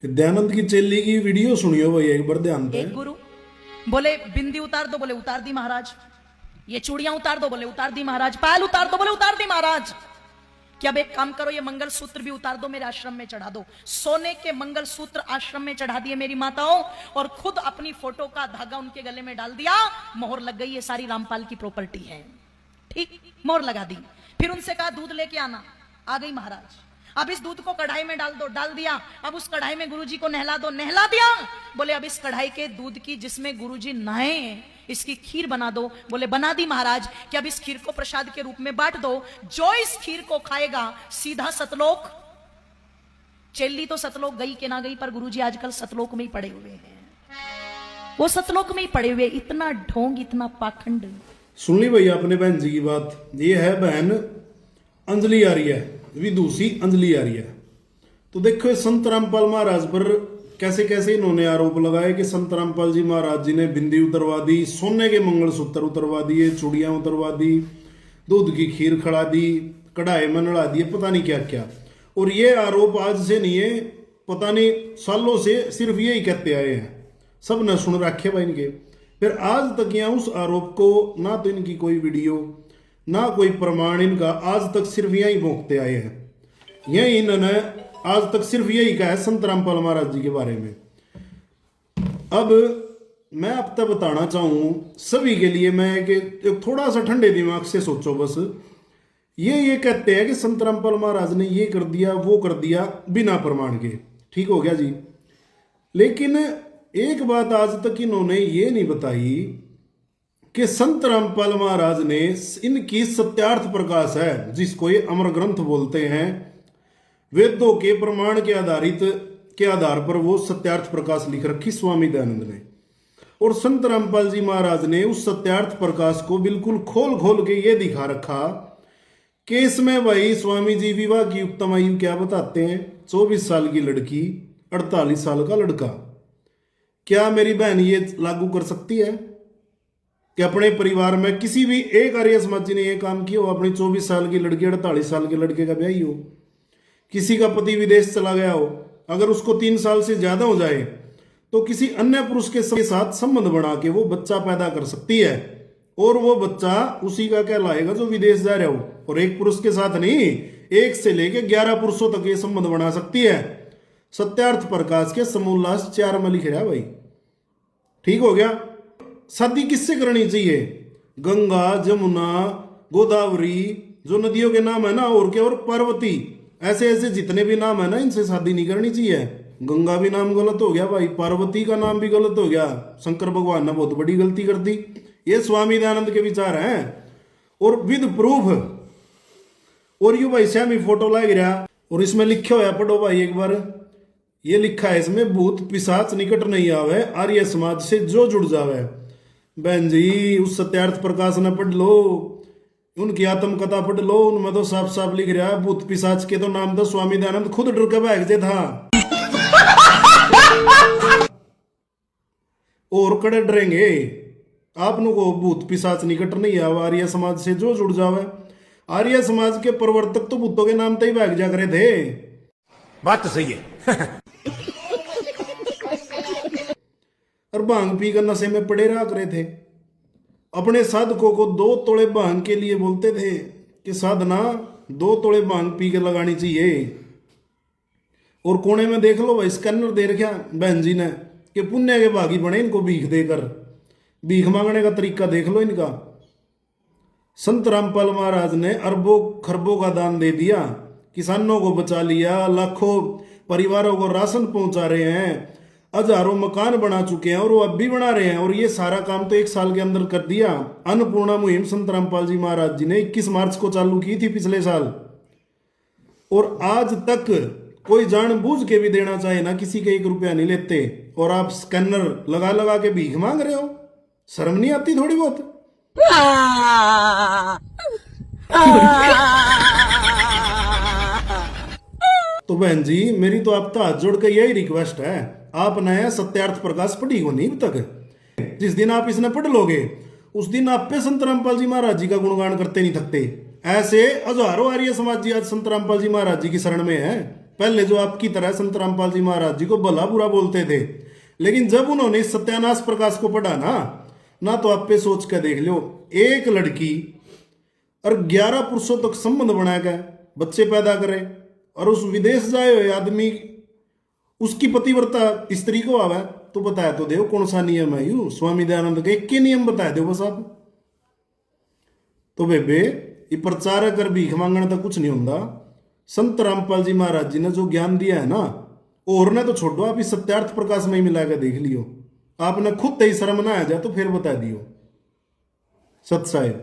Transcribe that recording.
दयानंद की चेली की वीडियो सुनियो भाई एक बार ध्यान पे। एक गुरु बोले बिंदी उतार दो, बोले उतार दी महाराज। ये चूड़ियां उतार दो, बोले उतार दी महाराज। पायल उतार दो, बोले उतार दी महाराज। कि अब एक काम करो, ये मंगल सूत्र भी उतार दो, मेरे आश्रम में चढ़ा दो। सोने के मंगल सूत्र आश्रम में चढ़ा दिए मेरी माताओं, और खुद अपनी फोटो का धागा उनके गले में डाल दिया। मोहर लग गई, ये सारी रामपाल की प्रॉपर्टी है। ठीक, मोहर लगा दी। फिर उनसे कहा दूध लेके आना, आ गई महाराज। अब इस दूध को कढ़ाई में डाल दो, डाल दिया। अब उस कढ़ाई में गुरुजी को नहला दो, नहला दिया। बोले अब इस कढ़ाई के दूध की जिसमें गुरुजी नहाए इसकी खीर बना दो, बोले बना दी महाराज। कि अब इस खीर को प्रसाद के रूप में बांट दो, जो इस खीर को खाएगा सीधा सतलोक। चेल्ली तो सतलोक गई कि ना गई, पर गुरुजी आजकल सतलोक में ही पड़े हुए हैं। वो सतलोक में ही पड़े हुए। इतना ढोंग, इतना पाखंड। सुन ली भाई आपने बहन जी की बात। ये है बहन अंजलि आर्य, विदुषी अंजलि आर्य। तो देखो संत रामपाल महाराज पर कैसे कैसे इन्होंने आरोप लगाए कि संत रामपाल जी महाराज जी ने बिंदी उतरवा दी, सोने के मंगलसूत्र उतरवा दिए, चूड़ियां उतरवा दी, दूध की खीर खड़ा दी, कढ़ाई में नड़ा दिए, पता नहीं क्या क्या। और ये आरोप आज से नहीं है, पता नहीं सालों से सिर्फ यही कहते आए हैं। सब न सुन रखे भाई इनके। फिर आज तक यहाँ उस आरोप को ना तो इनकी कोई वीडियो ना कोई प्रमाण इनका, आज तक सिर्फ यही भोंकते आए हैं। यही इन्होंने आज तक सिर्फ यही कहा है संत रामपाल महाराज जी के बारे में। अब मैं अब तक बताना चाहूं सभी के लिए, मैं कि थोड़ा सा ठंडे दिमाग से सोचो बस। ये कहते हैं कि संत रामपाल महाराज ने ये कर दिया वो कर दिया बिना प्रमाण के, ठीक हो गया जी। लेकिन एक बात आज तक इन्होंने ये नहीं बताई कि संत रामपाल महाराज ने इनकी सत्यार्थ प्रकाश है, जिसको ये अमर ग्रंथ बोलते हैं, वेदों के प्रमाण के आधार पर वो सत्यार्थ प्रकाश लिख रखी स्वामी दयानंद ने। और संत रामपाल जी महाराज ने उस सत्यार्थ प्रकाश को बिल्कुल खोल खोल के ये दिखा रखा कि इसमें भाई स्वामी जी विवाह की उत्तम आयु क्या बताते हैं, 24 साल की लड़की 48 साल का लड़का। क्या मेरी बहन ये लागू कर सकती है कि अपने परिवार में किसी भी एक आर्य समाजी ने यह काम किया हो, अपनी 24 साल की लड़की 48 साल के लड़के का ब्याह हो, किसी का पति विदेश चला गया हो, अगर उसको 3 साल से ज्यादा हो जाए तो किसी अन्य पुरुष के साथ संबंध बना के वो बच्चा पैदा कर सकती है, और वो बच्चा उसी का कहलाएगा जो विदेश जा रहा हो। और एक पुरुष के साथ नहीं, 1 से लेके 11 पुरुषों तक ये संबंध बना सकती है। सत्यार्थ प्रकाश के समूल्लास 4 में लिख रहा भाई, ठीक हो गया। शादी किससे करनी चाहिए? गंगा, जमुना, गोदावरी, जो नदियों के नाम है ना, और क्या, और पार्वती, ऐसे ऐसे जितने भी नाम है ना, इनसे शादी नहीं करनी चाहिए। गंगा भी नाम गलत हो गया भाई, पार्वती का नाम भी गलत हो गया। शंकर भगवान ने बहुत बड़ी गलती कर दी। ये स्वामी दयानंद के विचार हैं, और विद प्रूफ। और यू भाई श्यामी फोटो लग रहा, और इसमें लिखे हुआ पढ़ो भाई एक बार। ये लिखा है इसमें, भूत पिशाच निकट नहीं आवे, आर्य समाज से जो जुड़ जावे। बहन जी उस सत्यार्थ प्रकाश ने पढ़ लो, उनकी आत्मकथा पढ़ लो, उनमें तो साफ साफ लिख रहा है भूत पिशाच के तो नाम तो स्वामी दयानंद खुद डर के भाग जे था। और कड़े डरेंगे आपनों को, भूत पिशाच निकट नहीं आवा, आर्य समाज से जो जुड़ जावे। आर्य समाज के प्रवर्तक तो भूतों के नाम तो ही भाग जा करे थे। बात तो सही है। और भांग पी कर नशे में पड़े रहा करे थे। अपने साधकों को 2 तोड़े भांग के लिए बोलते थे कि साधना 2 तोड़े भांग पी कर लगानी चाहिए। और कोने में देख लो भाई स्कैनर दे रखा बहन जी ने कि पुण्य के भागी बने इनको भीख देकर। भीख मांगने का तरीका देख लो इनका। संत रामपाल महाराज ने अरबों खरबों का दान दे दिया, किसानों को बचा लिया, लाखों परिवारों को राशन पहुंचा रहे हैं, हजारों मकान बना चुके हैं, और वो अब भी बना रहे हैं। और ये सारा काम तो 1 साल के अंदर कर दिया। अन्नपूर्णा मुहिम संत रामपाल जी महाराज जी ने 21 मार्च को चालू की थी पिछले साल, और आज तक कोई जानबूझ के भी देना चाहे ना, किसी के 1 रुपया नहीं लेते। और आप स्कैनर लगा लगा के भीख मांग रहे हो, शर्म नहीं आती थोड़ी बहुत? तो बहन जी मेरी तो आप हाथ जोड़ के यही रिक्वेस्ट है, आप नया सत्यार्थ प्रकाश पढ़ी हो नहीं तक। जिस दिन आप इसने पढ़ लोगे उस दिन आप पे संत रामपाल जी महाराज जी का गुणगान करते नहीं थकते। ऐसे हजारों आर्य समाज जी आज संत रामपाल जी महाराज जी की शरण में है। पहले जो आपकी तरह संत रामपाल जी महाराज जी को भला बुरा बोलते थे, लेकिन जब उन्होंने इस सत्यानाश प्रकाश को पढ़ा ना तो आप पे सोच कर देख लो, एक लड़की और 11 पुरुषों तक संबंध बना के बच्चे पैदा करे और उस विदेश जाए हुए आदमी उसकी पतिव्रता स्त्री को आवे तो बताया तो दो कौन सा नियम है यू? स्वामी दयानंद के 21 नियम बताए दो बस आप। तो बेबे ये प्रचार कर भीख मांगने तक कुछ नहीं होता। संत रामपाल जी महाराज जी ने जो ज्ञान दिया है ना, और ने तो छोड़ो, आप इस सत्यार्थ प्रकाश में ही मिला के देख लियो। आपने खुद ही शर्म ना आ जाए तो फिर बता दियो। सत साहिब।